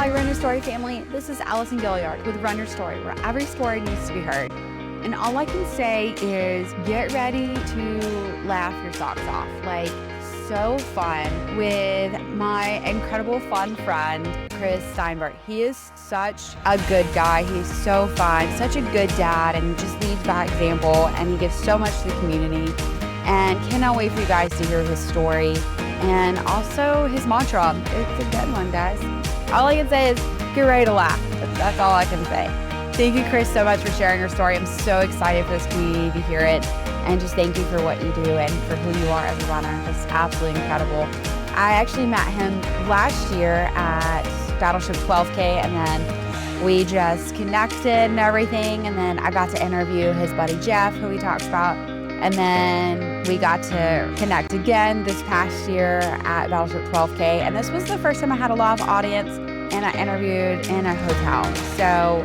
Hi, Run Your Story family. This is Allison Gilliard with Run Your Story, where every story needs to be heard. And all I can say is get ready to laugh your socks off. Like, so fun with my incredible fun friend, Chris Steinberg. He is such a good guy. He's so fun, such a good dad, and just leads by example. And he gives so much to the community. And cannot wait for you guys to hear his story. And also his mantra. It's a good one, guys. All I can say is get ready to laugh. That's all I can say. Thank you, Chris, so much for sharing your story. I'm so excited for this community to hear it. And just thank you for what you do and for who you are as a runner. Just absolutely incredible. I actually met him last year at Battleship 12K, and then we just connected and everything. And then I got to interview his buddy Jeff, who he talks about. And then we got to connect again this past year at Battleship 12K. And this was the first time I had a live audience and I interviewed in a hotel. So,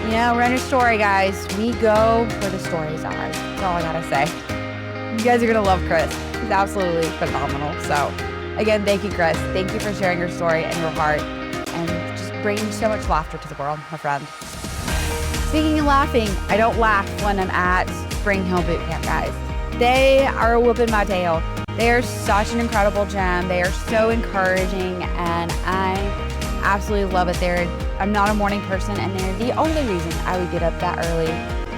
you know, Run Your Story, guys. We go where the stories are. That's all I gotta say. You guys are gonna love Chris. He's absolutely phenomenal. So, again, thank you, Chris. Thank you for sharing your story and your heart and just bringing so much laughter to the world, my friend. Speaking of laughing, I don't laugh when I'm at Spring Hill Boot Camp, guys. They are whooping my tail. They are such an incredible gym. They are so encouraging, and I absolutely love it. I'm not a morning person, and they're the only reason I would get up that early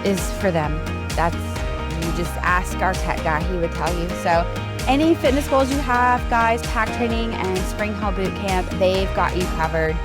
is for them. You just ask our tech guy, he would tell you. So any fitness goals you have, guys, pack training and Spring Hill Boot Camp, they've got you covered.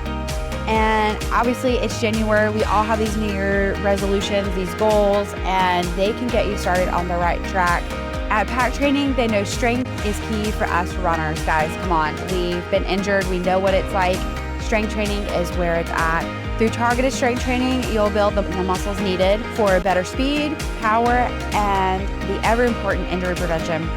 And obviously it's January. We all have these New Year resolutions, these goals, and they can get you started on the right track. At pack training, they know strength is key for us runners, guys. Come on, we've been injured. We know what it's like. Strength training is where it's at. Through targeted strength training, you'll build the muscles needed for better speed, power, and the ever important injury prevention.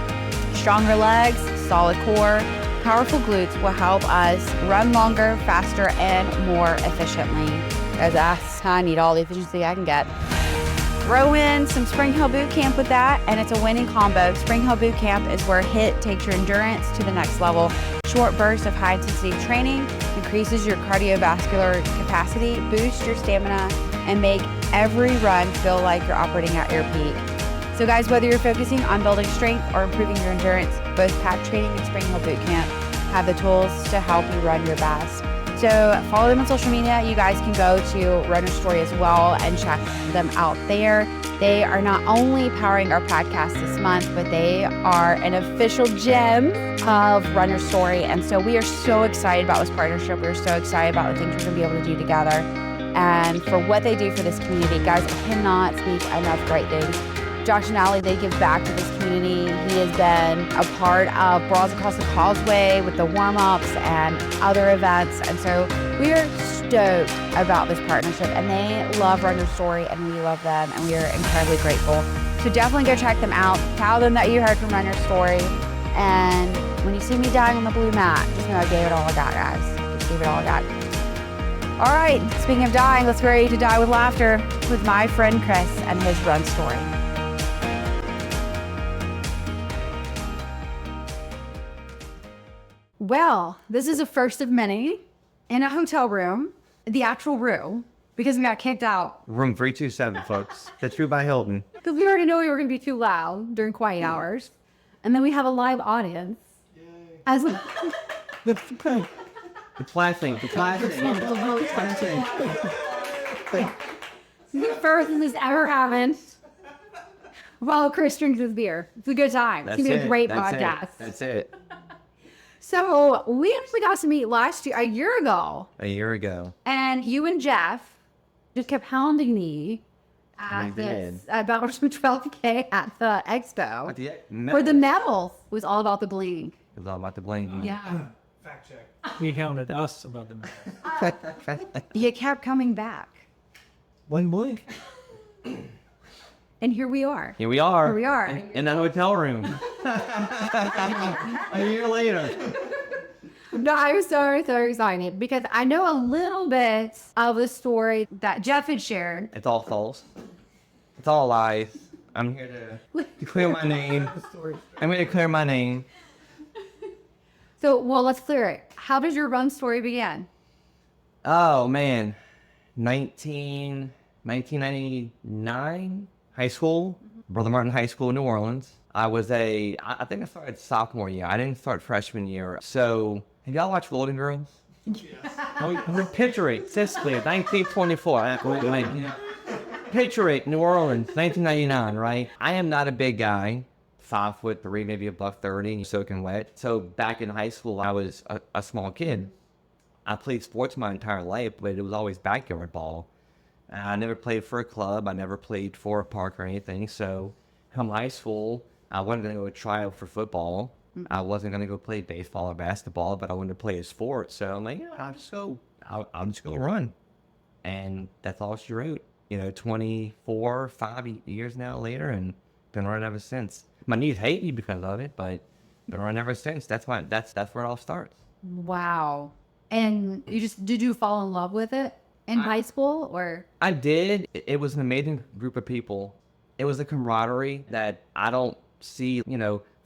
Stronger legs, solid core, powerful glutes will help us run longer, faster, and more efficiently. As I need all the efficiency I can get. Throw in some Spring Hill Boot Camp with that, and it's a winning combo. Spring Hill Boot Camp is where HIIT takes your endurance to the next level. Short bursts of high-intensity training increases your cardiovascular capacity, boosts your stamina, and make every run feel like you're operating at your peak. So guys, whether you're focusing on building strength or improving your endurance, both pack training and Spring Hill Boot Camp have the tools to help you run your best. So follow them on social media. You guys can go to Run Your Story as well and check them out there. They are not only powering our podcast this month, but they are an official gem of Run Your Story. And so we are so excited about this partnership. We're so excited about the things we're gonna be able to do together and for what they do for this community. Guys, I cannot speak enough great things. Josh and Allie, they give back to this community. He has been a part of Brawls Across the Causeway with the warm-ups and other events. And so we are stoked about this partnership, and they love Run Your Story, and we love them, and we are incredibly grateful. So definitely go check them out. Tell them that you heard from Run Your Story. And when you see me dying on the blue mat, just know I gave it all I got, guys. Just gave it all I got. All right, speaking of dying, let's get ready to die with laughter with my friend Chris and his run story. Well, this is a first of many in a hotel room, the actual room, because we got kicked out. Room 327, folks. The True by Hilton. Because we already know we were going to be too loud during quiet hours. And then we have a live audience. Yay. As The classing. The classing. the first this ever happened while Chris drinks his beer. It's a good time. It's going to be a great podcast. That's it. So we actually got to meet a year ago. A year ago. And you and Jeff just kept hounding me at Battleship 12K at the expo. For the medals. It was all about the bling. It was all about the bling. Yeah. Fact check. He hounded us about the medals. You kept coming back. One bling. And here we are. Here we are. Here we are. In the hotel room. A year later. No, I was so excited because I know a little bit of the story that Jeff had shared. It's all false. It's all lies. I'm here to clear my name. I'm going to clear my name. So, well, let's clear it. How did your run story begin? Oh, man. 1999, high school, Brother Martin High School in New Orleans. I think I started sophomore year. I didn't start freshman year. So, have y'all watched Golden Girls? Oh, picture it, Sicily, 1924. Picture it, New Orleans, 1999, right? I am not a big guy, 5'3", maybe $130, soaking wet. So back in high school, I was a small kid. I played sports my entire life, but it was always backyard ball. I never played for a club. I never played for a park or anything. So come high school, I wasn't going to go try out for football. I wasn't going to go play baseball or basketball, but I wanted to play a sport. So I'm like, yeah, I'll just go run. And that's all she wrote. 5 years now later, and been running ever since. My knees hate me because of it, but been running ever since. That's where it all starts. Wow. And did you fall in love with it in high school, or? I did. It was an amazing group of people. It was a camaraderie that I don't see.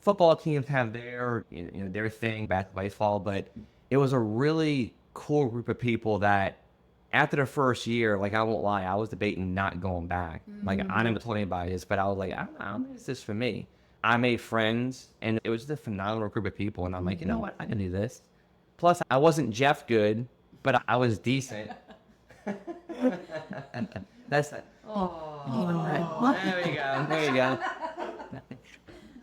Football teams have their thing, basketball, baseball, but it was a really cool group of people that after the first year, like, I won't lie, I was debating not going back. Like, I never told anybody this, but I was like, I don't think this is for me. I made friends, and it was just a phenomenal group of people, and I'm like, you know what, I can do this. Plus, I wasn't Jeff good, but I was decent. That's it. Oh. There you go.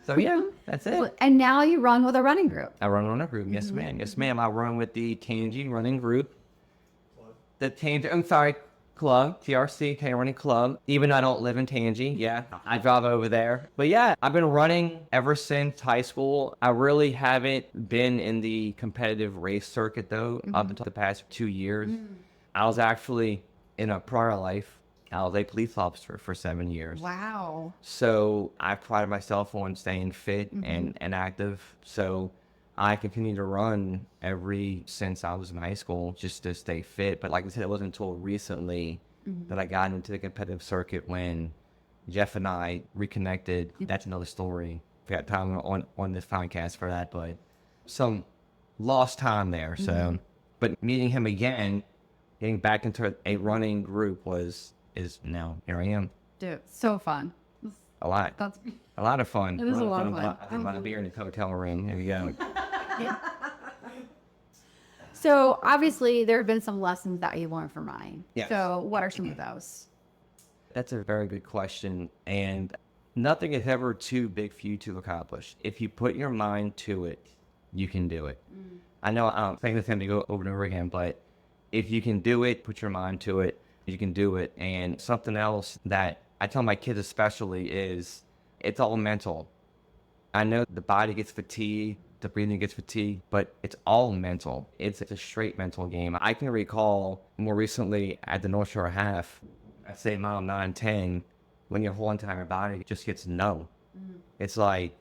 So, yeah, that's it. And now you run with a running group. I run on a group. Yes, ma'am. Yes, ma'am. I run with the Tangi running group. Club, TRC, K Running Club. Even though I don't live in Tangi, yeah, I drive over there. But yeah, I've been running ever since high school. I really haven't been in the competitive race circuit, though, up until the past 2 years. I was actually, in a prior life, I was a police officer for 7 years. Wow. So I prided myself on staying fit and active. So I continued to run since I was in high school just to stay fit. But like I said, it wasn't until recently that I got into the competitive circuit when Jeff and I reconnected. That's another story. We got time on this podcast for that, but some lost time there. So, but meeting him again, getting back into a running group is now here I am. Dude, so fun. A lot of fun. It is a lot of fun. I think a beer in the hotel room. There you go. So obviously there have been some lessons that you learned from running. Yes. So what are some of those? That's a very good question. And nothing is ever too big for you to accomplish. If you put your mind to it, you can do it. I know I'm saying this to go over and over again, but if you can do it, put your mind to it, you can do it. And something else that I tell my kids especially is it's all mental. I know the body gets fatigued, the breathing gets fatigued, but it's all mental. It's a straight mental game. I can recall more recently at the Northshore half, I'd say mile 9, 10, when your whole entire body just gets numb. It's like,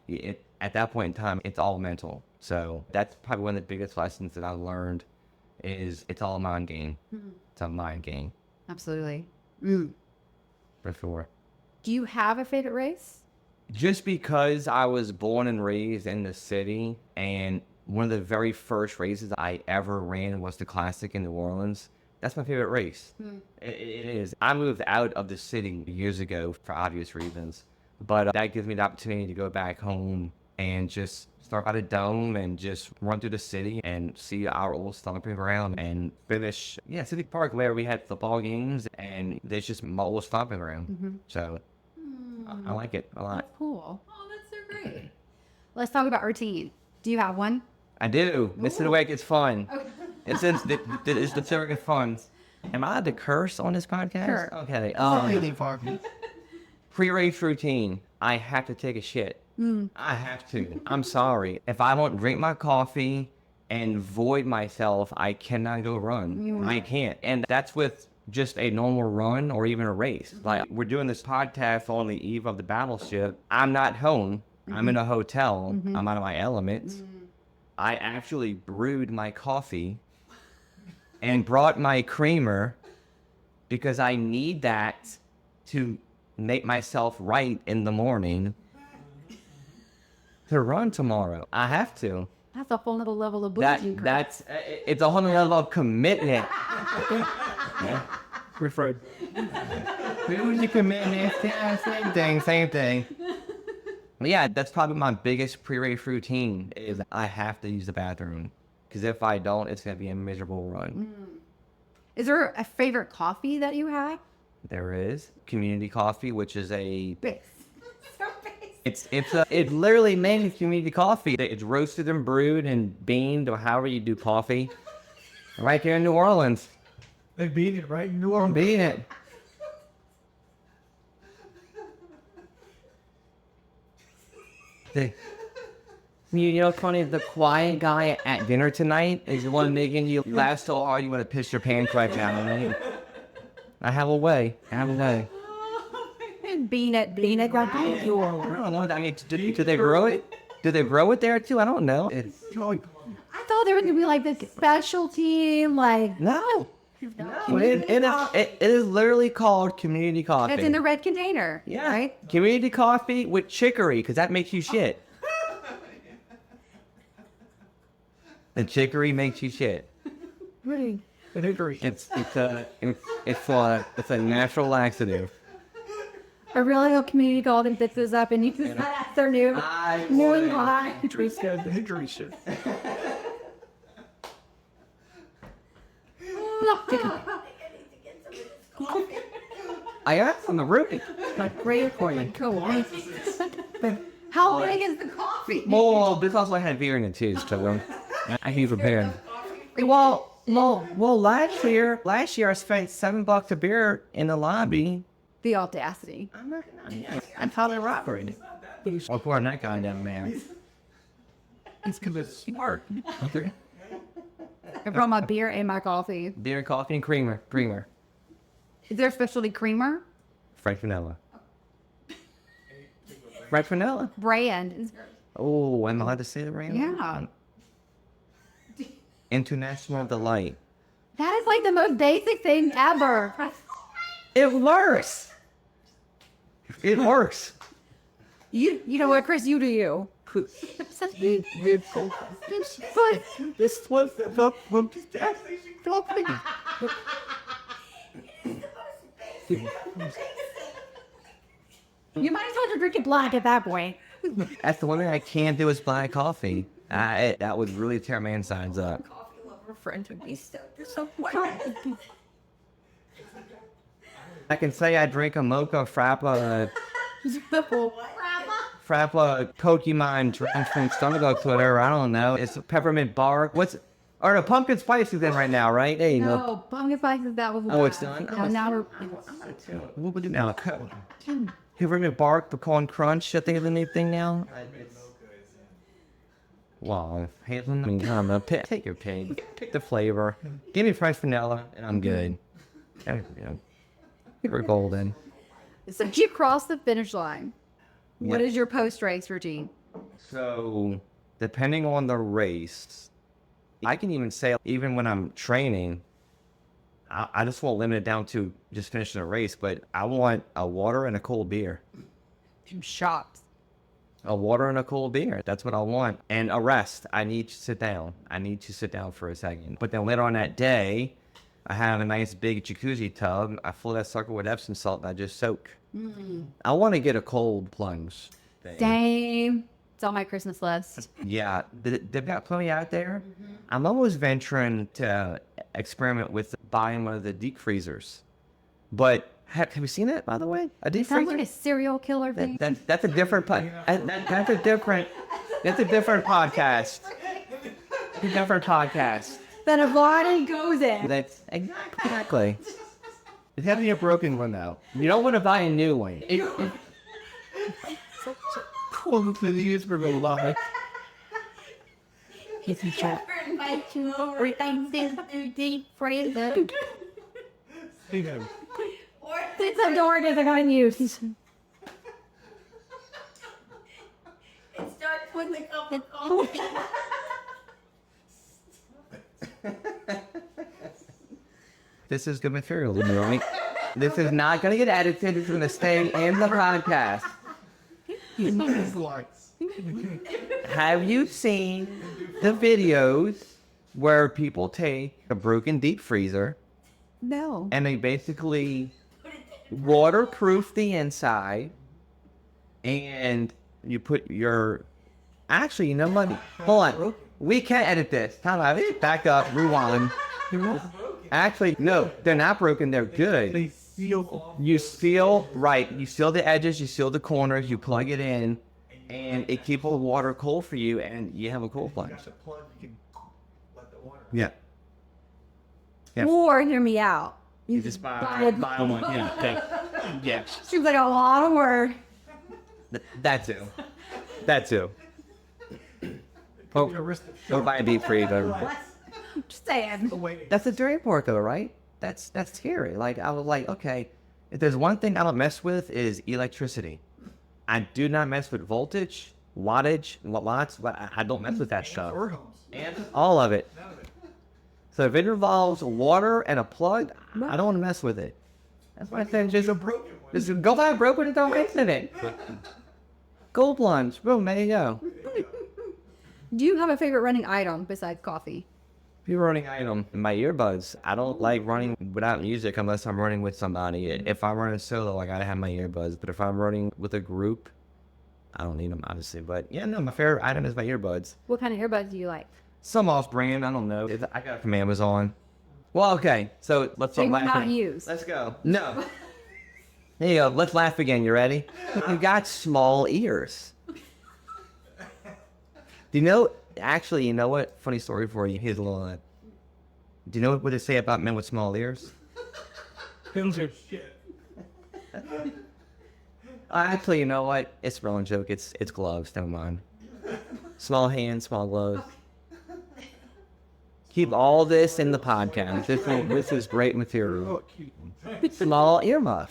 at that point in time, it's all mental. So that's probably one of the biggest lessons that I've learned is it's all a mind game. It's a mind game. Absolutely. For sure. Do you have a favorite race? Just because I was born and raised in the city, and one of the very first races I ever ran was the Classic in New Orleans. That's my favorite race. It is. I moved out of the city years ago for obvious reasons, but that gives me the opportunity to go back home and just start at a dome and just run through the city and see our old stomping ground and finish, City Park, where we had football games, and there's just my old stomping ground. So I like it a lot. That's cool. Oh, that's so great. Let's talk about routine. Do you have one? I do. This is the way it gets fun. Okay. It's the circuit fun. Am I allowed to curse on this podcast? Sure. Okay. Pre-race routine. I have to take a shit. I have to. I'm sorry. If I don't drink my coffee and void myself, I cannot go run. I can't. And that's with just a normal run or even a race. Like, we're doing this podcast on the eve of the Battleship. I'm not home. I'm in a hotel. I'm out of my element. I actually brewed my coffee and brought my creamer because I need that to make myself right in the morning to run tomorrow. I have to. That's a whole other level of bougie. It's a whole other level of commitment. Referred. Food you commit, yeah, same thing. But yeah, that's probably my biggest pre-race routine is I have to use the bathroom. Because if I don't, it's going to be a miserable run. Is there a favorite coffee that you have? There is community coffee, which is a... Base. It literally makes community coffee. It's roasted and brewed and beaned or however you do coffee. Right here in New Orleans. They beat it right in New Orleans. Bean it. You know what's funny? The quiet guy at dinner tonight is the one making you laugh so hard you want to piss your pants right down. Right? I have a way. Bean it. I don't know. I mean, do they grow it? Do they grow it there too? I don't know. I thought there was gonna be like this specialty, like No. It is literally called community coffee. it's in the red container. Yeah. Right? Community coffee with chicory, because that makes you shit. The chicory makes you shit. Really? An injury. It's a natural laxative. I really hope community golden picks this up and you just that's their new line. Injury said the injury shit. I got from the root. Like great for you. Go on. How big is the coffee? Well, because I had beer in it too, so I need prepared. Well, Last year I spent $7 a beer in the lobby. the audacity. That's how they're operating. I'll pour that guy down, man. It's because it's smart. I brought my beer and my coffee. Beer, coffee, and creamer. Is there a specialty creamer? French vanilla. French vanilla. Brand. Oh, am I allowed to say the brand? Yeah. International Delight. That is like the most basic thing ever. It works. It works. You know what, Chris? You do you. But This was the you might as well just drink it black at that point. That's the one thing I can't do is black coffee. That would really tear my insides up. Coffee lover friends would be so I can say I drink a mocha frappa, Pokemon drink from Stonewall Twitter. I don't know. It's a peppermint bark. Or the pumpkin spice is in right now, right? Hey, No, pumpkin spices, that was Oh, it's done? No, now we're... What would do now? Peppermint bark, pecan crunch. I think is the new thing now. Wow, hazelnut. Take your pick. Pick the flavor. Give me French vanilla, and I'm good. We're golden. So you crossed the finish line. What Yeah. is your post-race routine? So, depending on the race, I can even say, even when I'm training, I just won't limit it down to just finishing a race, but I want a water and a cold beer. Shots. A water and a cold beer. That's what I want. And a rest. I need to sit down. For a second. But then later on that day, I have a nice big jacuzzi tub. I fill that sucker with Epsom salt and I just soak. I want to get a cold plunge thing. Same. It's on my Christmas list. Yeah, they've got plenty out there. I'm almost venturing to experiment with buying one of the deep freezers. But have you seen it, by the way? A deep Sounds freezer? like a serial killer thing. That's a different that's a different podcast. A different podcast. Then a body goes in. That's exactly. It's having a broken one now. You don't want to buy a new one. cool to use for a lot. If you try to invite you over, to deep freezer. It's a door that they're going to use. It starts with the cup of coffee. This is good material, right? This is not going to get edited. It's going to stay in the podcast. Have you seen the videos where people take a broken deep freezer No. And they basically waterproof the inside, and you put your. Actually, you know what? Hold on. We can't edit this. Time out. Back up. Rewind. Actually, no, they're not broken. They're good. They seal. You seal, right. You seal the edges, you seal the corners, you plug it in, and it keeps the water cold for you, and you have a cold plunge. Got the plug, you can let the water. Yeah. Yeah. Or hear me out. You just buy one. Yeah. Seems like a lot of work. That too. That too. Oh, or buy a deep freezer. Just saying. That's the dirty part, though, right? That's scary. Like, I was like, okay, if there's one thing I don't mess with is electricity. I do not mess with voltage, wattage, watts, but I don't mess with that stuff. And all of it. So if it involves water and a plug, I don't want to mess with it. That's why I said just go buy a broken and don't mix in it. Gold plunge, boom, there you go. Do you have a favorite running item besides coffee? If running item, my earbuds. I don't like running without music unless I'm running with somebody. If I'm running solo, I gotta have my earbuds. But if I'm running with a group, I don't need them, obviously. But yeah, no, my favorite item is my earbuds. What kind of earbuds do you like? Some off-brand, I don't know. I got it from Amazon. Well, okay, so let's They start will not laughing. use. Let's go. No. There you go. Let's laugh again. You ready? You got small ears. Do you know? Actually, you know what? Funny story for you. Here's a little. Do you know what they say about men with small ears? Pills are shit. Actually, you know what? It's a wrong joke. It's gloves. Never mind. Small hands, small gloves. Keep all this in the podcast. This is great material. Small earmuff.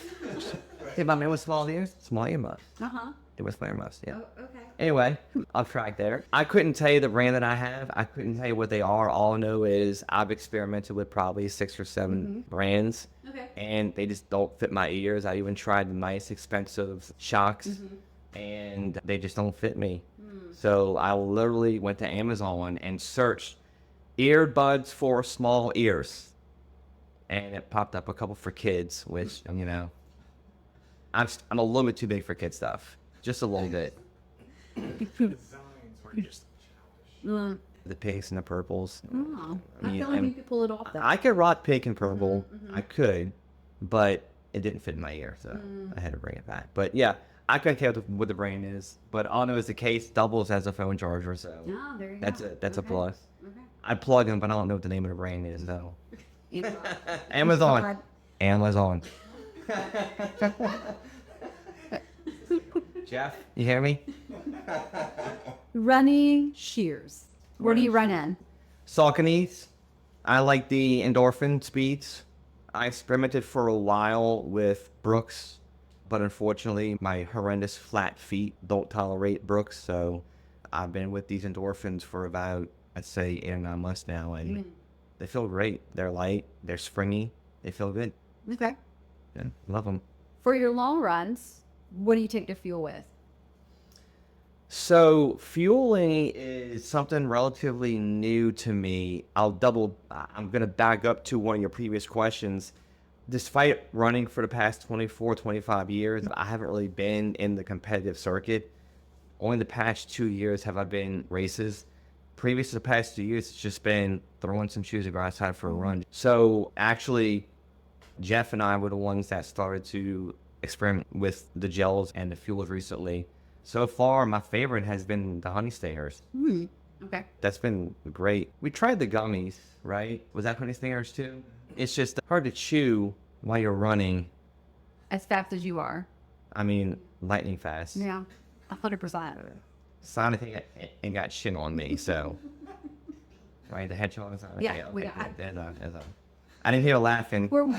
See about men with small ears? Small earmuff. Uh-huh. It was small earmuffs, yeah. Oh, okay. Anyway, off track there. I couldn't tell you the brand that I have. I couldn't tell you what they are. All I know is I've experimented with probably 6 or 7 brands. Okay. And they just don't fit my ears. I even tried the nice, expensive shocks, and they just don't fit me. So I literally went to Amazon and searched earbuds for small ears. And it popped up a couple for kids, which, you know, I'm a little bit too big for kid stuff. Just a little bit. Designs were just childish. The pinks and the purples. Oh, I mean, feel like and you could pull it off though. I could rock pink and purple. I could, but it didn't fit in my ear, so I had to bring it back. But yeah, I couldn't tell what the brand is. But all I know is the case doubles as a phone charger, so Oh, there you that's go. a plus. Okay. I plug them, but I don't know what the name of the brand is, though. Amazon. Amazon. Jeff, you hear me? Running shears. Where do you run in? Sauconys. I like the endorphin speeds. I experimented for a while with Brooks, but unfortunately my horrendous flat feet don't tolerate Brooks, so I've been with these endorphins for about, I'd say, 8 or 9 months now, and they feel great. They're light, they're springy, they feel good. Okay. Yeah, love them. For your long runs, what do you take to fuel with? So fueling is something relatively new to me. I'm going to back up to one of your previous questions. Despite running for the past 24, 25 years, I haven't really been in the competitive circuit. Only the past 2 years have I been races. Previous to the past 2 years, it's just been throwing some shoes and go outside for a run. So actually, Jeff and I were the ones that started to experiment with the gels and the fuels recently. So far, my favorite has been the honey stingers. Okay. That's been great. We tried the gummies, right? Was that honey stingers too? It's just hard to chew while you're running. As fast as you are. I mean, lightning fast. Yeah. 100%. Sonic ain't got shit on me, so. Right, the hedgehog is on. Yeah, Okay, we okay, got- there's a. I didn't hear laughing. We're We're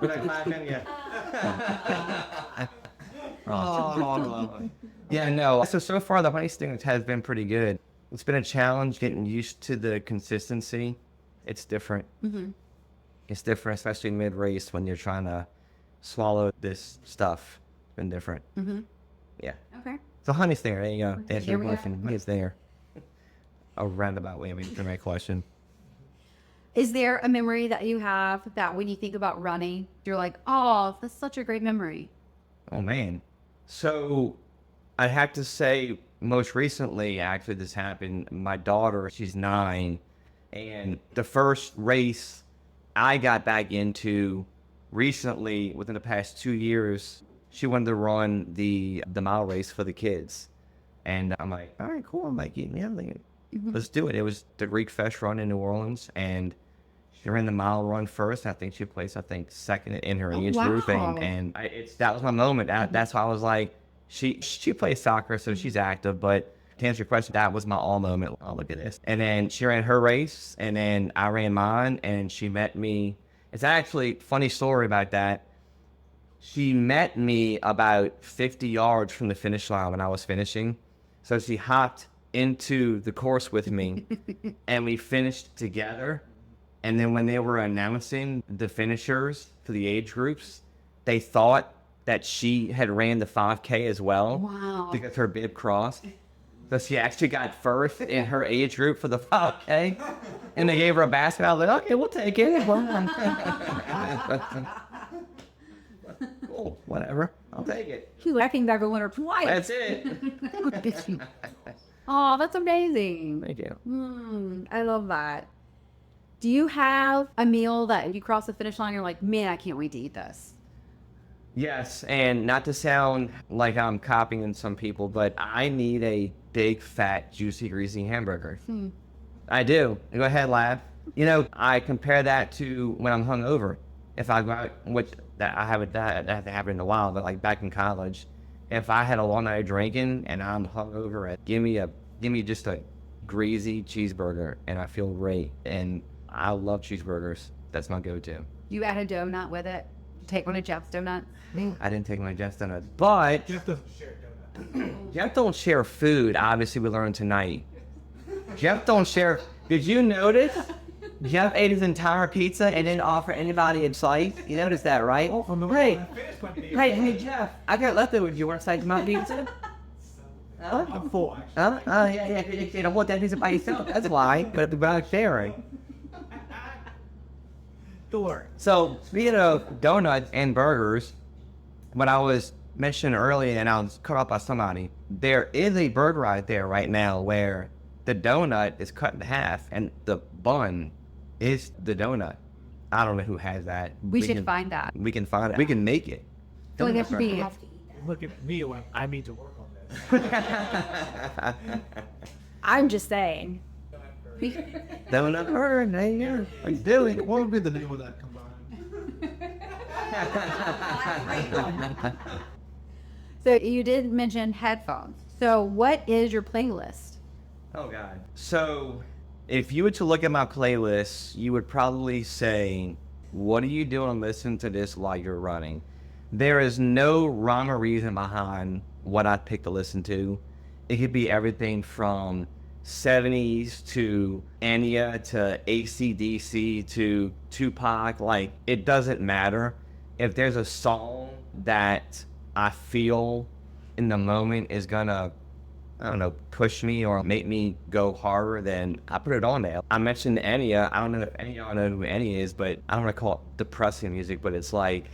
not laughing yet. Oh. Yeah, no. So far the honey stingers has been pretty good. It's been a challenge getting used to the consistency. It's different. It's different, especially mid-race when you're trying to swallow this stuff. It's been different. Yeah. okay. So honey stinger, there you go. That's Here your we go. question. It's there. A roundabout way of answering my question. Is there a memory that you have that when you think about running, you're like, oh, that's such a great memory? Oh man. So I have to say most recently, actually this happened. My daughter, she's 9, and the first race I got back into recently within the past 2 years, she wanted to run the mile race for the kids. And I'm like, all right, cool. I'm like, yeah, let's do it. It was the Greek Fest run in New Orleans, and she ran the mile run first. I think she placed, second in her age group, and that was my moment. That's why I was like, she plays soccer, so she's active. But to answer your question, that was my all moment. Oh, look at this. And then she ran her race, and then I ran mine, and she met me. It's actually a funny story about that. She met me about 50 yards from the finish line when I was finishing. So she hopped into the course with me, and we finished together. And then when they were announcing the finishers for the age groups, they thought that she had ran the 5K as well. Wow. Because her bib crossed. So she actually got first in her age group for the 5K. And they gave her a basket. I was like, okay, we'll take it. Cool, whatever. I'll take it. She's laughing back a winner twice. That's it. Oh, that's amazing. Thank you. I love that. Do you have a meal that you cross the finish line, you're like, man, I can't wait to eat this? Yes, and not to sound like I'm copying some people, but I need a big, fat, juicy, greasy hamburger. I do. Go ahead, laugh. You know, I compare that to when I'm hungover. If I go out, which that hasn't happened in a while, but like back in college, if I had a long night of drinking and I'm hungover, give me just a greasy cheeseburger, and I feel great. And I love cheeseburgers. That's my go-to. You add a donut with it? Take one of Jeff's donuts? I didn't take my Jeff's donuts, but Jeff doesn't share donuts. Jeff don't share food. Obviously, we learned tonight. Jeff don't share. Did you notice? Jeff ate his entire pizza and didn't offer anybody a slice. You noticed that, right? Hey, Jeff. I got leftovers. You want a slice of my pizza? I'm full, actually. Yeah. You don't want that pizza by yourself. That's why. But about sharing. Sure. So, speaking of donuts and burgers, what I was mentioning earlier, and I was cut off by somebody, there is a burger out there right now where the donut is cut in half and the bun is the donut. I don't know who has that. We should find that. We can find it. We can make it. Don't have to be. Look at me when I need to work on this. I'm just saying. Donut burger, there you go. Like, do it. What would be the name of that combined? So you did mention headphones. So what is your playlist? Oh, God. So, if you were to look at my playlist, you would probably say, what are you doing listening to this while you're running? There is no rhyme or reason behind what I pick to listen to. It could be everything from 70s to Enya to AC/DC to Tupac. Like, it doesn't matter. If there's a song that I feel in the moment is gonna, I don't know, push me or make me go harder, then I put it on there. I mentioned Enya. I don't know if any of y'all know who Enya is, but I don't want to call it depressing music, but it's like,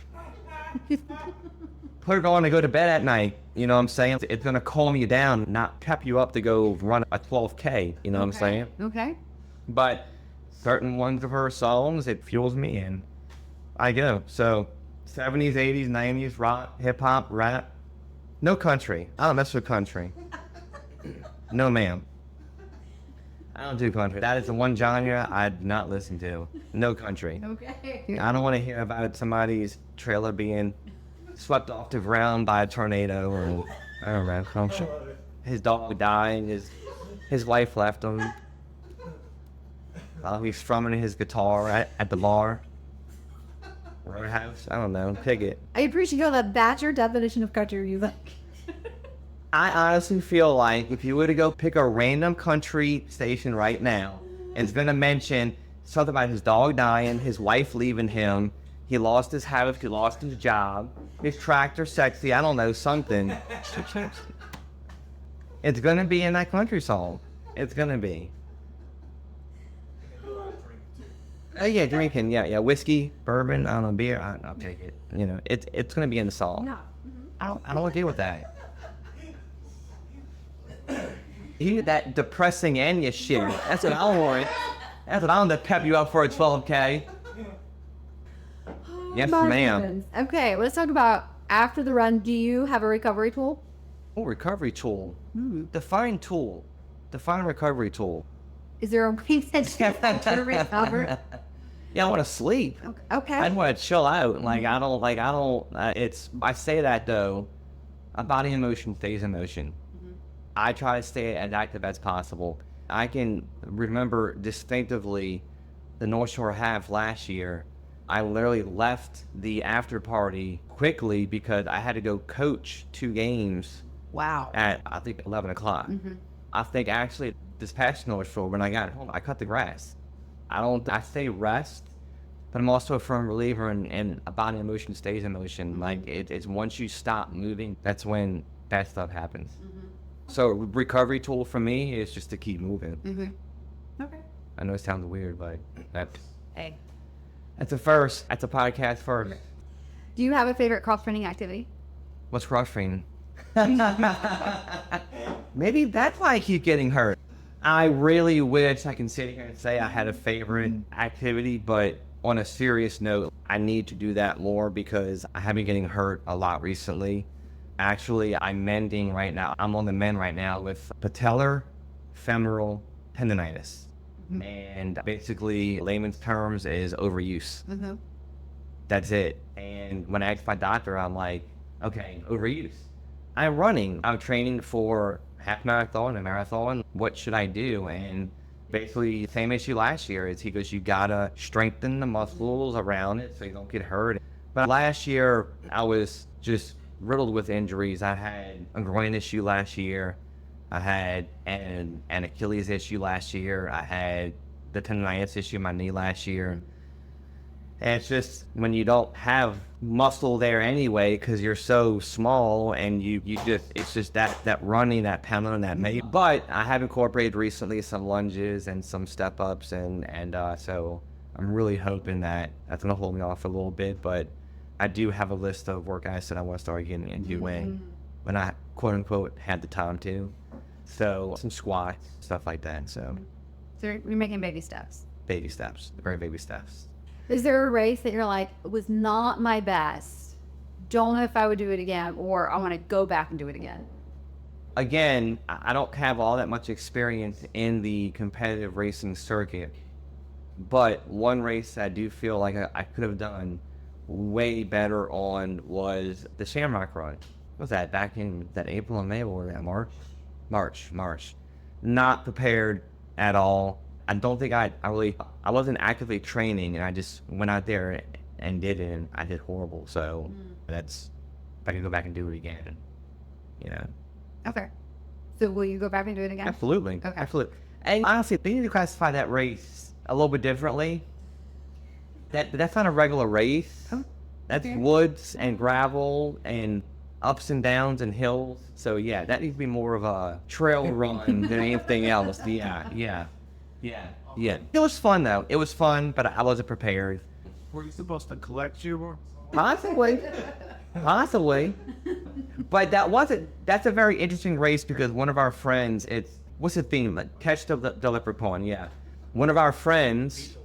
put it on to go to bed at night. You know what I'm saying? It's going to calm you down, not pep you up to go run a 12K. You know what I'm saying? Okay. But certain ones of her songs, it fuels me and I go. So 70s, 80s, 90s, rock, hip hop, rap. No country. I don't mess with country. No, ma'am. I don't do country. That is the one genre I do not listen to. No country. Okay. I don't want to hear about somebody's trailer being swept off the ground by a tornado or, I don't know, his dog dying, his wife left him. He's strumming his guitar at the bar. Roadhouse, I don't know, pick it. I appreciate that that's your definition of country music. I honestly feel like if you were to go pick a random country station right now, it's going to mention something about his dog dying, his wife leaving him, he lost his house, he lost his job, his tractor sexy, I don't know, something. It's going to be in that country song. It's going to be. Yeah, drinking. Yeah. Whiskey, bourbon, I don't know, beer. I'll take it. You know, it's gonna be in the song. No. I don't want to deal with that. You need that depressing Enya shit. That's what I want. That's what I want to pep you up for a 12K. Yes, My ma'am. goodness. Okay, let's talk about after the run. Do you have a recovery tool? Oh, recovery tool. Define tool. Define recovery tool. Is there a way that you to recover? Yeah, I want to sleep. Okay. I want to chill out. I say that though. A body in motion stays in motion. I try to stay as active as possible. I can remember distinctively the Northshore half last year. I literally left the after party quickly because I had to go coach 2 games Wow. at, I think, 11 o'clock. I think actually this past Northshore, when I got home, I cut the grass. I say rest, but I'm also a firm believer in a body in motion stays in motion. Like it's once you stop moving, that's when bad stuff happens. So recovery tool for me is just to keep moving. Okay. I know it sounds weird, but Hey. that's a first. That's a podcast first. Do you have a favorite cross training activity? What's cross training? Maybe that's why I keep getting hurt. I really wish I can sit here and say I had a favorite activity, but on a serious note, I need to do that more because I have been getting hurt a lot recently. Actually, I'm mending right now. I'm on the mend right now with patellar femoral tendonitis. And basically, layman's terms is overuse. That's it. And when I asked my doctor, I'm like, okay, overuse. I'm running. I'm training for half marathon and marathon. What should I do? And basically, same issue last year is he goes, you gotta strengthen the muscles around it so you don't get hurt. But last year, I was just riddled with injuries. I had a groin issue last year. I had an Achilles issue last year. I had the tendonitis issue in my knee last year. And it's just when you don't have muscle there anyway because you're so small and it's just that running, that pounding, that maybe. But I have incorporated recently some lunges and some step ups and so I'm really hoping that that's gonna hold me off a little bit. But I do have a list of workouts that I want to start getting into when I quote unquote had the time to. So some squats, stuff like that. So you're making baby steps. baby steps, very baby steps. Is there a race that you're like, it was not my best? Don't know if I would do it again, or I want to go back and do it again? Again, I don't have all that much experience in the competitive racing circuit, but one race I do feel like I could have done way better on was the Shamrock Run. What was that, back in that April and May, or that March? Not prepared at all. I don't think I wasn't actively training, and I just went out there and did it, and I did horrible. So that's, if I can go back and do it again, you know. Okay. So will you go back and do it again? Absolutely. Okay. Absolutely. And honestly, they need to classify that race a little bit differently. That's not a regular race. Oh, That's okay. woods and gravel and ups and downs and hills. So yeah, that needs to be more of a trail run than anything else. Yeah. It was fun though. It was fun, but I wasn't prepared. Were you supposed to collect you? Possibly. But that's a very interesting race because one of our friends, what's the theme? Like, catch the leprechaun, yeah. One of our friends,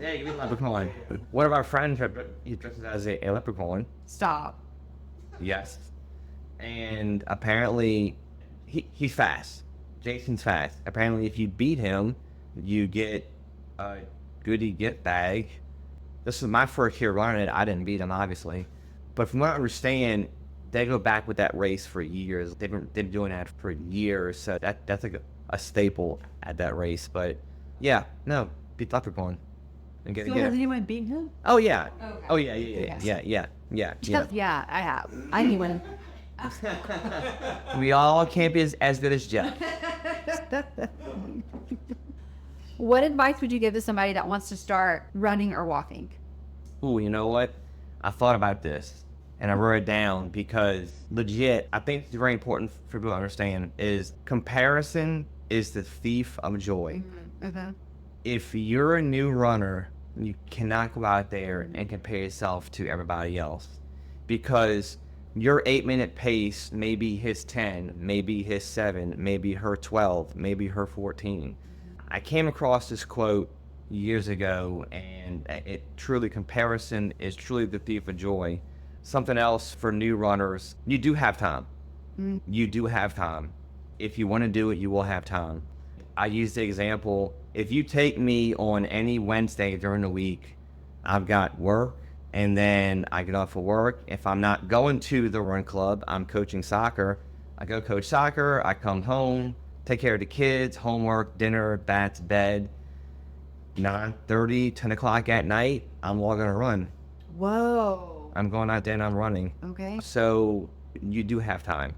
yeah, you mean leprechaun. One of our friends, he dresses as a leprechaun. Stop. Yes. And apparently, he's fast. Jason's fast. Apparently, if you beat him, you get a goodie gift bag. This is my first year running it. I didn't beat him, obviously. But from what I understand, they go back with that race for years. They've been doing that for years. So that's like a staple at that race. But yeah, no, beat Leprechaun. And get So has anyone beaten him? Oh yeah. Okay. Oh yeah. Yeah, I have. I knew one. We all can't be as good as Jeff. What advice would you give to somebody that wants to start running or walking? Ooh, you know what? I thought about this and I wrote it down because legit, I think it's very important for people to understand is comparison is the thief of joy. Okay. If you're a new runner You cannot go out there and compare yourself to everybody else, because your 8-minute pace may be his 10, maybe his 7, maybe her 12, maybe her 14. I came across this quote years ago, and comparison is truly the thief of joy. Something else for new runners, you do have time. You do have time. If you want to do it, you will have time. I use the example, if you take me on any Wednesday during the week, I've got work, and then I get off of work. If I'm not going to the run club, I'm coaching soccer. I go coach soccer, I come home, take care of the kids, homework, dinner, bath, bed. 9:30, 10 o'clock at night, I'm logging a run. Whoa. I'm going out there and I'm running. Okay. So you do have time.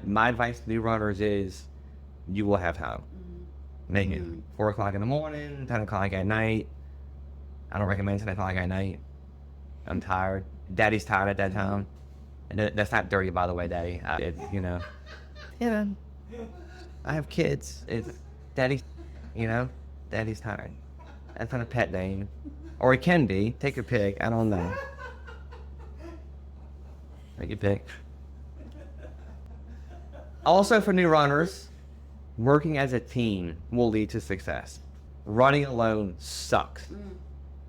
My advice to new runners is you will have time. Make it 4 o'clock in the morning, 10 o'clock at night. I don't recommend 10 o'clock at night. I'm tired. Daddy's tired at that time. And that's not dirty, by the way, Daddy. Yeah. I have kids. It's Daddy, Daddy's tired. That's not a pet name. Or it can be. Take your pick. I don't know. Take your pick. Also for new runners, working as a team will lead to success. Running alone sucks.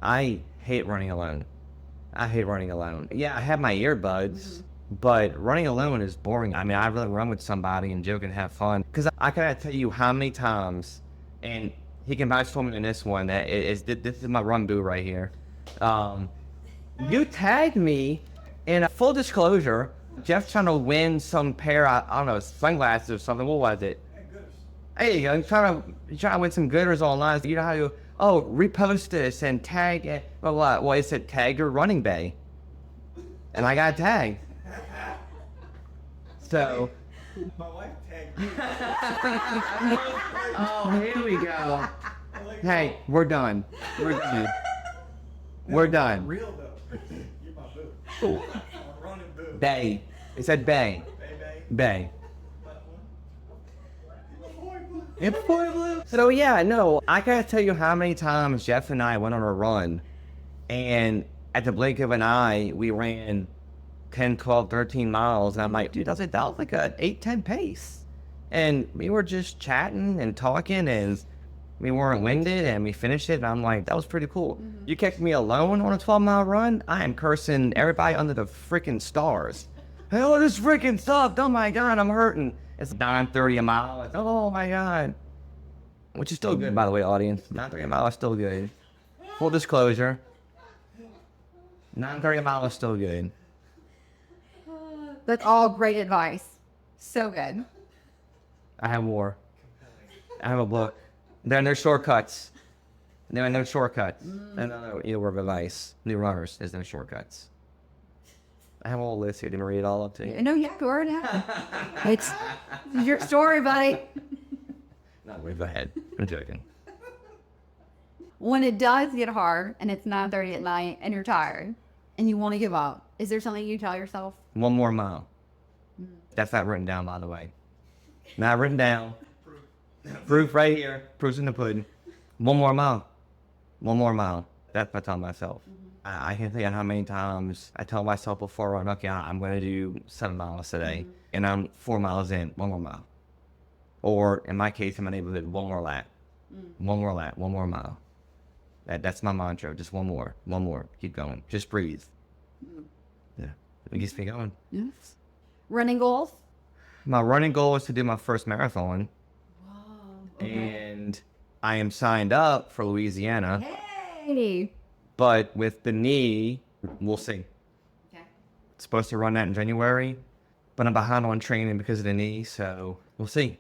I hate running alone. Yeah, I have my earbuds, but running alone is boring. I mean, I'd rather run with somebody and joke and have fun. Because I gotta tell you how many times, and he can vouch for me in this one, that this is my run boo right here. You tagged me, in full disclosure, Jeff's trying to win some pair, I don't know, sunglasses or something. What was it? Hey, you're trying to win some gooders online. You know how you, repost this and tag it. Well, it said tag your running bay. And I got tagged. So. My wife tagged me. Oh, here we go. Hey, we're done. We're done. Real though. You're my boo. I'm running boo. Bay. It said bay. Bay. So yeah, no, I gotta tell you how many times Jeff and I went on a run, and at the blink of an eye, we ran 10, 12, 13 miles, and I'm like, dude, that was like a 8-10 pace. And we were just chatting and talking, and we weren't winded, and we finished it, and I'm like, that was pretty cool. You catch me alone on a 12-mile run, I am cursing everybody under the freaking stars. Oh, this freaking sucked. Oh my God, I'm hurting. It's 9:30 a mile. It's, oh my God. Which is still good, by the way, audience. 9:30 a mile is still good. Full disclosure. 9:30 a mile is still good. That's all great advice. So good. I have more. I have a book. There are no shortcuts. There are no shortcuts. No, either word of advice. New runners, there's no shortcuts. I have a whole list here. Didn't read it all up to you. No, yeah, go right ahead. It's your story, buddy. No, wait, go ahead. I'm joking. When it does get hard and it's 9:30 at night and you're tired and you want to give up, is there something you tell yourself? 1 more mile. That's not written down, by the way. Not written down. Proof right here. Proof's in the pudding. 1 more mile. 1 more mile. That's what I tell myself. I can't think of how many times I tell myself before I'm okay, I'm going to do 7 miles today. And I'm 4 miles in, 1 more mile. Or in my case, in my neighborhood, 1 more lap. 1 more lap, 1 more mile. That's my mantra. Just 1 more. 1 more. Keep going. Just breathe. Yeah. It gets me going. Yes. Running goals? My running goal is to do my first marathon. Wow. Okay. And I am signed up for Louisiana. Hey. But with the knee, we'll see. Okay. Supposed to run that in January, but I'm behind on training because of the knee, so we'll see.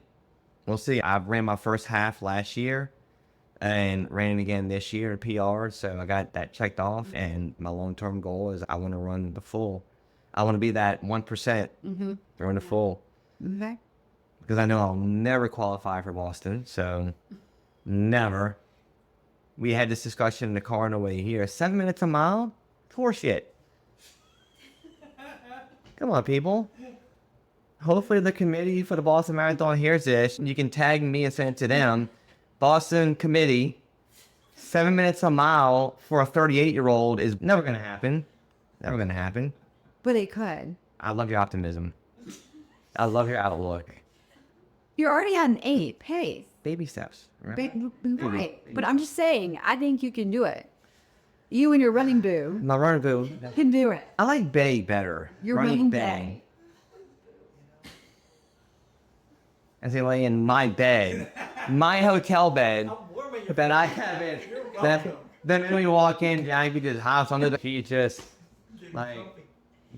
We'll see. I ran my first half last year and ran it again this year, PR, so I got that checked off, and my long-term goal is I want to run the full. I want to be that 1%, run the full. Okay. Because I know I'll never qualify for Boston, so never. We had this discussion in the car on the way here. 7 minutes a mile? Horseshit. Come on, people. Hopefully the committee for the Boston Marathon hears this. You can tag me and send it to them. Boston committee, 7 minutes a mile for a 38-year-old is never going to happen. Never going to happen. But it could. I love your optimism. I love your outlook. You're already at an 8 pace. Baby steps. Right? Right. But I'm just saying, I think you can do it. You and your running boo My running boo. can do it. I like Bay better. Your running bay. As I lay in my bed, my hotel bed, that I have it. Then when you walk in, Jackie just hops under the feet, just like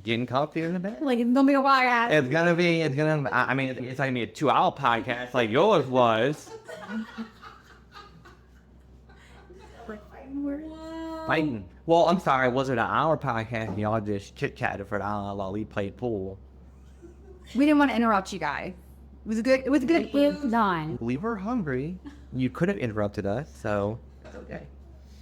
getting comfy in the bed. Like, it's gonna be a while. It's gonna be, it's gonna, I mean, it's gonna be a 2-hour podcast like yours was. Fighting. Well, I'm sorry, was it an hour podcast? Y'all just chit-chatted for an hour while we played pool. We didn't want to interrupt you guys. It was a good 9. We were hungry. You could have interrupted us, so that's okay.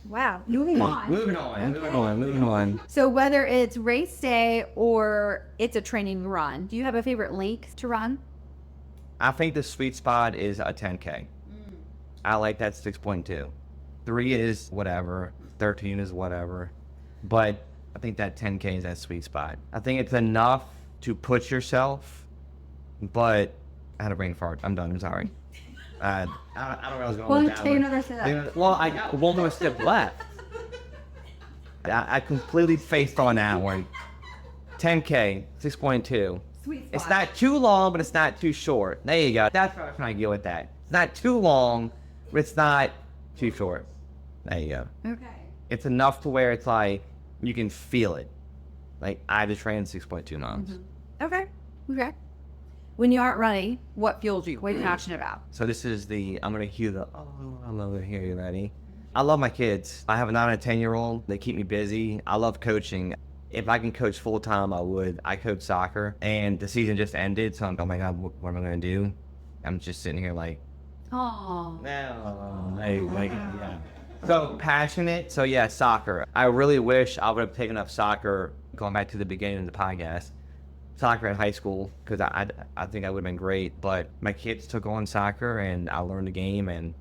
Wow. Moving on. Moving on. So whether it's race day or it's a training run, do you have a favorite length to run? I think the sweet spot is a 10K. I like that 6.2. 3 is whatever. 13 is whatever. But I think that 10K is that sweet spot. I think it's enough to push yourself, but I had a brain fart. I'm done. I'm sorry. I don't know where I was going Well, with that take one. another step. Well, I got one more step left. I completely faced on that one. 10K, 6.2. Sweet spot. It's not too long, but it's not too short. There you go. That's what I'm trying to get with that. It's not too long, but it's not too short. There you go. Okay. It's enough to where it's like, you can feel it. Like, I just ran 6.2 knots. Okay. When you aren't running, what fuels you? What are you passionate about? So this is I'm going to hear I'm going to hear you ready. I love my kids. I have a 9 and a 10-year-old. They keep me busy. I love coaching. If I can coach full time, I would. I coach soccer, and the season just ended, so I'm, oh my God, what am I going to do? I'm just sitting here like, Oh. yeah. So passionate. So yeah, soccer. I really wish I would have taken up soccer, going back to the beginning of the podcast, soccer in high school, because I think I would have been great. But my kids took on soccer, and I learned the game, and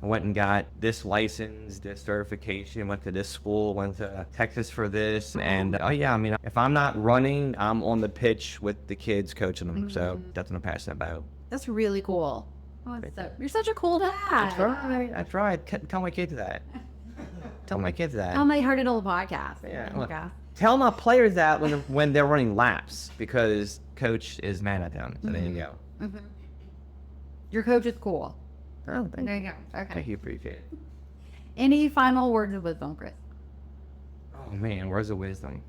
I went and got this license, this certification, went to this school, went to Texas for this. And oh yeah, I mean, if I'm not running, I'm on the pitch with the kids coaching them. So that's what I'm passionate about. That's really cool. Oh, you're such a cool dad. That's right. Tell my kids that. Tell my kids that. They heard it on the podcast. Yeah. Okay. Tell my players that when they're running laps, because coach is mad at them. So there you go. Your coach is cool. Oh, There you go. Okay. thank you. Appreciate it. Any final words of wisdom, Chris? Oh man, words of wisdom.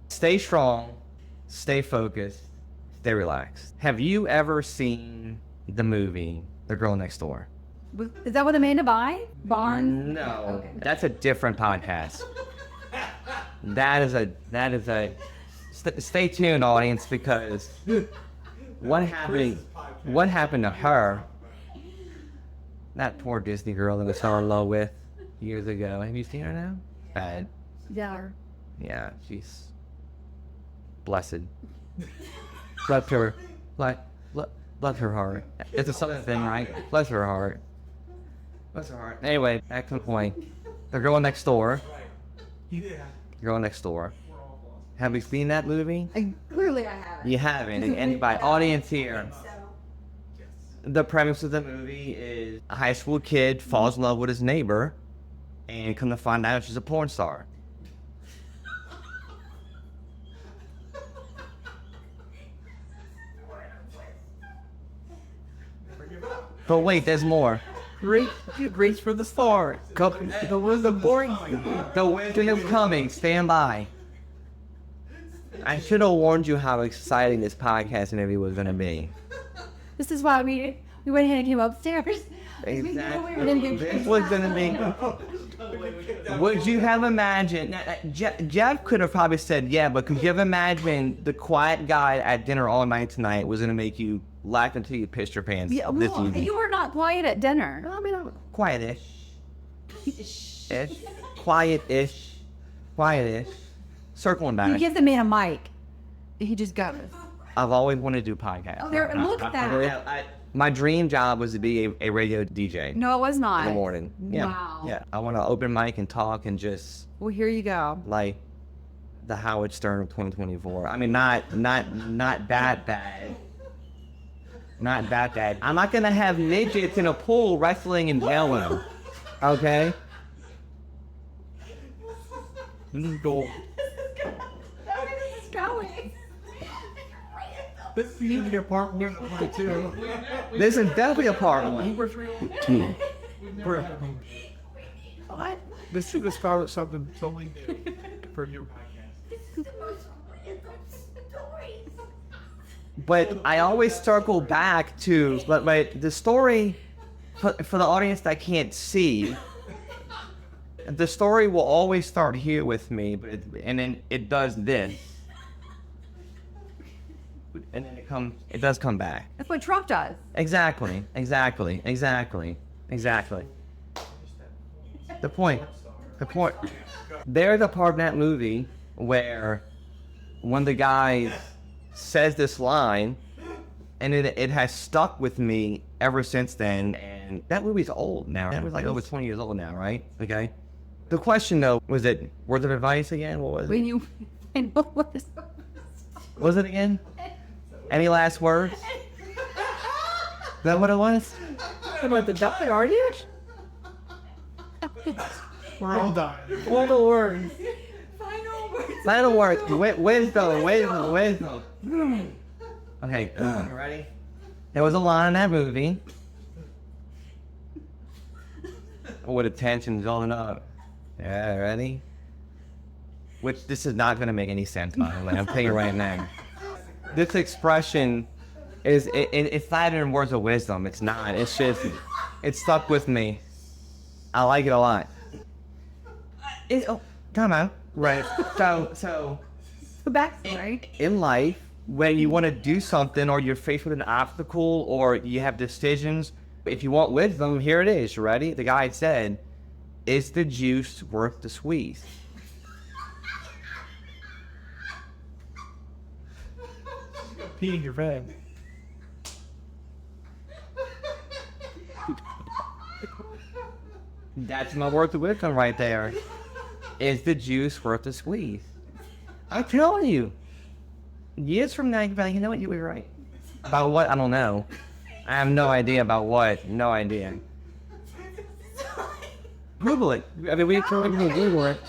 Stay strong, stay focused, stay relaxed. Have you ever seen the movie The Girl Next Door? Is that with Amanda Barnes? No, that's a different podcast. That is a. Stay tuned, audience, because what happened to her? That poor Disney girl that we fell in love with years ago. Have you seen her now? Bad. Yeah. Yeah, she's blessed. Bless her, bless her heart. It's a southern thing, right? Bless her heart. Bless her heart. Anyway, back to the point. The Girl Next Door. Girl Next Door. Have you seen that movie? Clearly I haven't. You haven't. And by audience here, the premise of the movie is a high school kid falls in love with his neighbor, and come to find out she's a porn star. But wait, there's more. Grace for the star. The winter is coming. Stand by. I should have warned you how exciting this podcast interview was going to be. This is why we went ahead and came upstairs. Exactly. This was going to be... Would you have imagined... Jeff could have probably said, yeah, but could you have imagined the quiet guy at dinner all night tonight was going to make you laugh until you pissed your pants this evening? You were not quiet at dinner. I mean, quiet-ish. Quiet-ish. Quiet-ish. Circling back. You give the man a mic. He just goes. I've always wanted to do podcasts. Oh, there! Look at that. My dream job was to be a radio DJ No, it was not. in the morning. Yeah. Wow. Yeah. I want to open mic and talk and just Well, here you go. like the Howard Stern of 2024. I mean, not that bad. Not that bad. I'm not gonna have midgets in a pool wrestling and yelling them. Okay. Go. This is your part one too. This is definitely a part one. What? This is something totally new for your podcast. But I always circle back to, but the story, for the audience that can't see, the story will always start here with me, and then it does this. And then it does come back. That's what Trump does. Exactly. The point. There's a part in that movie where one of the guys says this line, and it has stuck with me ever since then. And that movie's old now. That was like over 20 years old now, right? Okay. The question though was it words of advice again? What was it? When you, I know what this. What was it again? Any last words? Is that what it was? About the die, are you? Hold on. Final words. Final words. Wisdom. Okay, ready? There was a line in that movie. With the tension building up. Yeah, ready? Which this is not gonna make any sense, by the way. I'm telling you right now. This expression it's not in words of wisdom. It's not. It's just, it stuck with me. I like it a lot. Come on. Right. So Go back, right? in life, when you want to do something or you're faced with an obstacle or you have decisions, if you want wisdom, here it is. You ready? The guy said, is the juice worth the squeeze? Pee in your bag. That's my worth of wisdom right there. Is the juice worth the squeeze? I'm telling you. Years from now, you can be like, you know what, you were right. About what? I don't know. I have no idea about what. No idea. Google it. I mean, we can Google it.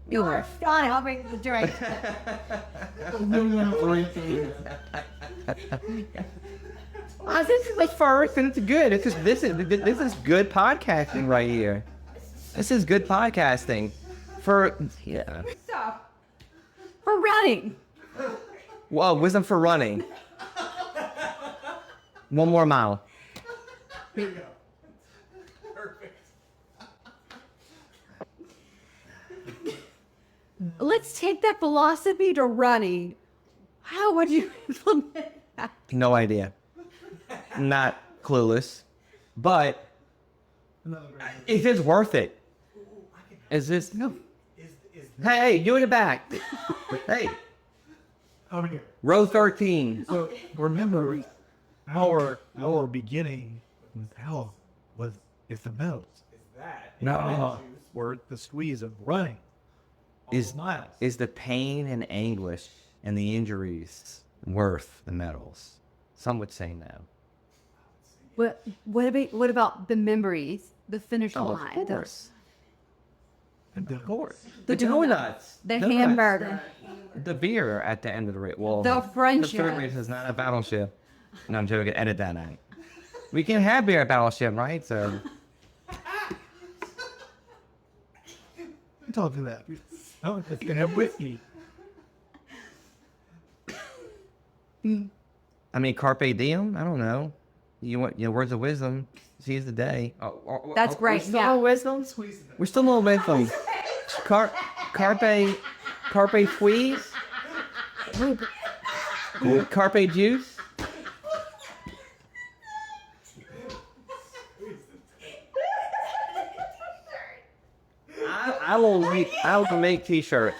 You are fine. I'll bring the drink. This is like first, and it's good. This is good podcasting right here. This is good podcasting. Stop. For running. Whoa, wisdom for running. 1 more mile. Here you go. Perfect. Let's take that philosophy to running. How would you implement that? No idea. Not clueless. But is this worth it? Is this no? Hey, you in the back. Hey, Over here. row 13. So remember, our beginning is the most. Is that No. worth the squeeze of running? Is the pain and anguish and the injuries worth the medals? Some would say no. What about the memories? The finish Oh, line. of course. Of course. The donuts. The Donuts. hamburger. The beer at the end of the race. Well, The friendship. The third race is not a battleship. No, I'm joking. Edit that out. We can have beer at Battleship, right? So. Don't do that. No, it's gonna have whiskey. I mean, carpe diem. I don't know. You want words of wisdom? Seize the day. That's great. We're still Yeah. on wisdom. We're still on wisdom. Carpe squeeze. Carpe juice. I will make t-shirts.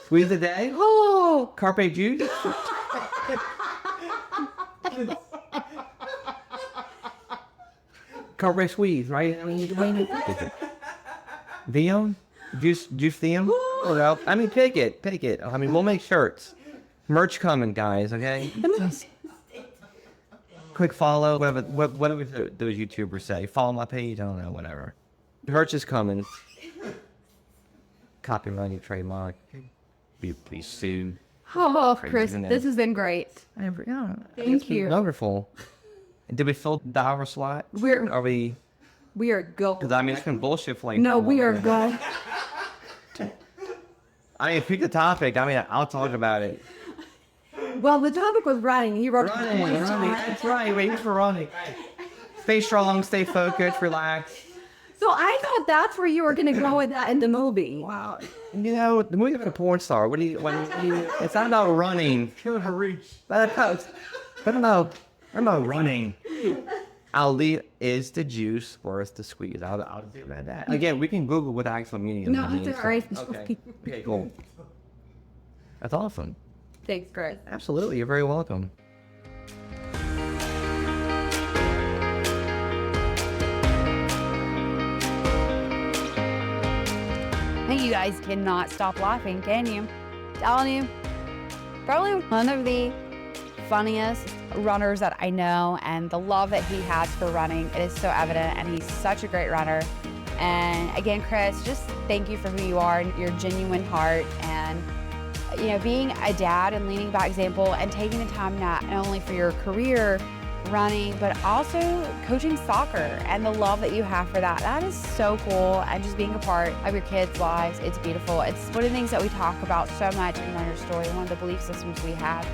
Squeeze the day? Oh, carpe juice? Carpe squeeze, right? I mean, Dion? Juice Dion? Well, I mean, pick it. I mean, we'll make shirts. Merch coming, guys, okay? Quick follow, what do those YouTubers say? Follow my page, I don't know, whatever. Merch is coming. Copyright, trademark. Be soon. Oh, Chris, this has been great. Thank you. Wonderful. Did we fill the hour slot? We are going? good. Because I mean, it's been bullshit for like. No, we are good. I mean, pick the topic. I mean, I'll talk about it. Well, the topic was running. You wrote Running. That's right. Wait for running. Stay strong, stay focused, relax. So I thought that's where you were going to go with that in the movie. Wow. You know, the movie about a porn star. It's not about running. Killing her reach. But about running. Ali, is the juice worth the squeeze? I'll do that. Again, we can Google what the actual meaning of No, it means. it's all right. Okay, cool. That's awesome. Thanks, Chris. Absolutely, you're very welcome. And you guys cannot stop laughing, can you? Telling you, probably one of the funniest runners that I know, and the love that he has for running, it is so evident, and he's such a great runner. And again, Chris, just thank you for who you are and your genuine heart, and you know, being a dad and leading by example and taking the time not only for your career running, but also coaching soccer and the love that you have for that. That is so cool. And just being a part of your kids' lives, it's beautiful. It's one of the things that we talk about so much in Runner's Story. One of the belief systems we have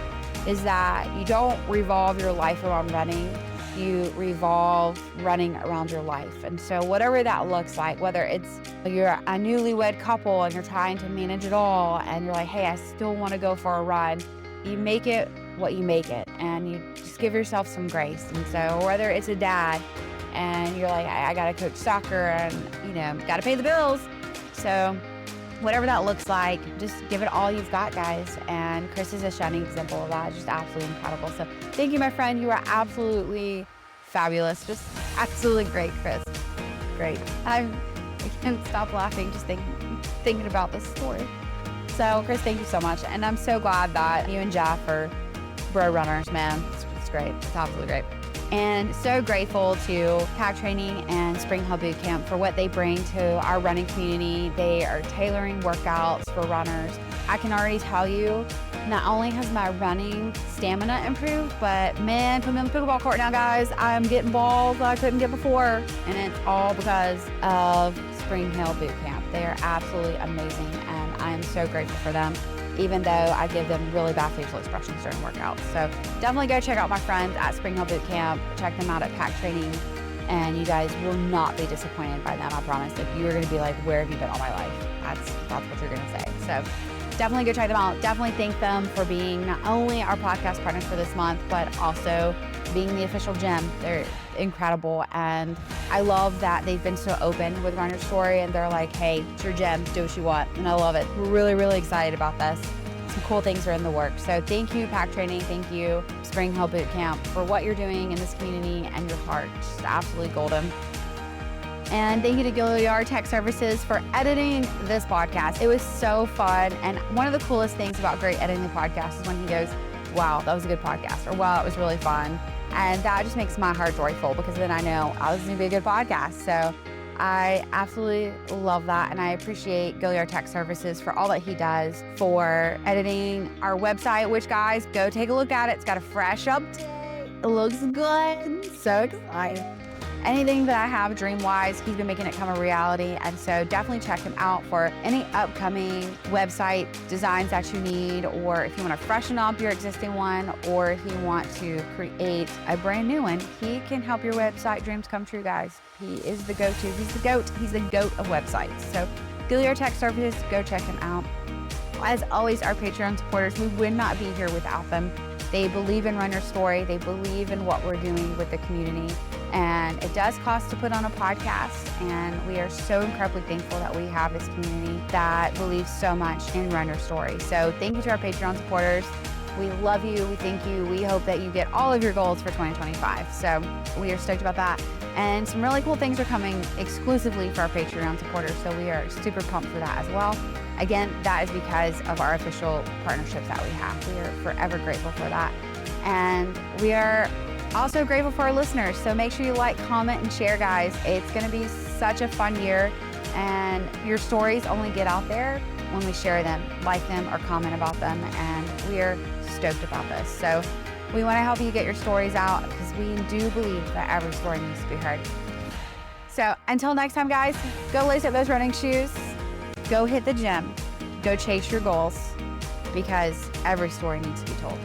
is that you don't revolve your life around running, you revolve running around your life. And so whatever that looks like, whether it's you're a newlywed couple and you're trying to manage it all and you're like, hey, I still want to go for a run, you make it what you make it, and you just give yourself some grace. And so whether it's a dad and you're like, I gotta coach soccer and, you know, gotta pay the bills. So whatever that looks like, just give it all you've got, guys. And Chris is a shining example of that. Just absolutely incredible. So thank you, my friend. You are absolutely fabulous. Just absolutely great, Chris. Great. I can't stop laughing just thinking about this story. So Chris, thank you so much. And I'm so glad that you and Jeff are bro runners, man. It's great. It's absolutely great. And so grateful to Pack Training and Spring Hill Boot Camp for what they bring to our running community. They are tailoring workouts for runners. I can already tell you, not only has my running stamina improved, but man, put me on the pickleball court now, guys. I'm getting balls that I couldn't get before. And it's all because of Spring Hill Boot Camp. They are absolutely amazing, and I am so grateful for them, even though I give them really bad facial expressions during workouts. So definitely go check out my friends at Spring Hill Boot Camp. Check them out at Pack Training, and you guys will not be disappointed by them, I promise. Like, you are gonna be like, where have you been all my life? That's what you're gonna say. So definitely go check them out. Definitely thank them for being not only our podcast partners for this month, but also being the official gym. They're incredible, and I love that they've been so open with Runner's Story, and they're like, hey, it's your gym, do what you want, and I love it. We're really, really excited about this. Some cool things are in the works. So thank you, Pack Training, thank you, Spring Hill Boot Camp, for what you're doing in this community and your heart. Just absolutely golden. And thank you to Gilliard Tech Services for editing this podcast. It was so fun, and one of the coolest things about Great editing the podcast is when he goes, wow, that was a good podcast, or wow, it was really fun. And that just makes my heart joyful, because then I know, oh, this is gonna be a good podcast. So I absolutely love that, and I appreciate Gilliard Tech Services for all that he does for editing our website, which, guys, go take a look at it. It's got a fresh update. It looks good. So excited. Anything that I have dream-wise, he's been making it come a reality. And so definitely check him out for any upcoming website designs that you need, or if you want to freshen up your existing one, or if you want to create a brand new one, he can help your website dreams come true, guys. He is the go-to. He's the GOAT. He's the GOAT of websites. So Gilliard Tech Services, go check him out. As always, our Patreon supporters, we would not be here without them. They believe in Runner's Story. They believe in what we're doing with the community. And it does cost to put on a podcast, and we are so incredibly thankful that we have this community that believes so much in Runner Story. So thank you to our Patreon supporters. We love you, we thank you, we hope that you get all of your goals for 2025. So we are stoked about that. And some really cool things are coming exclusively for our Patreon supporters, so we are super pumped for that as well. Again, that is because of our official partnerships that we have. We are forever grateful for that. And we are also grateful for our listeners, so make sure you like, comment, and share, guys. It's going to be such a fun year, and your stories only get out there when we share them, like them, or comment about them, and we are stoked about this. So we want to help you get your stories out because we do believe that every story needs to be heard. So until next time, guys, go lace up those running shoes, go hit the gym, go chase your goals, because every story needs to be told.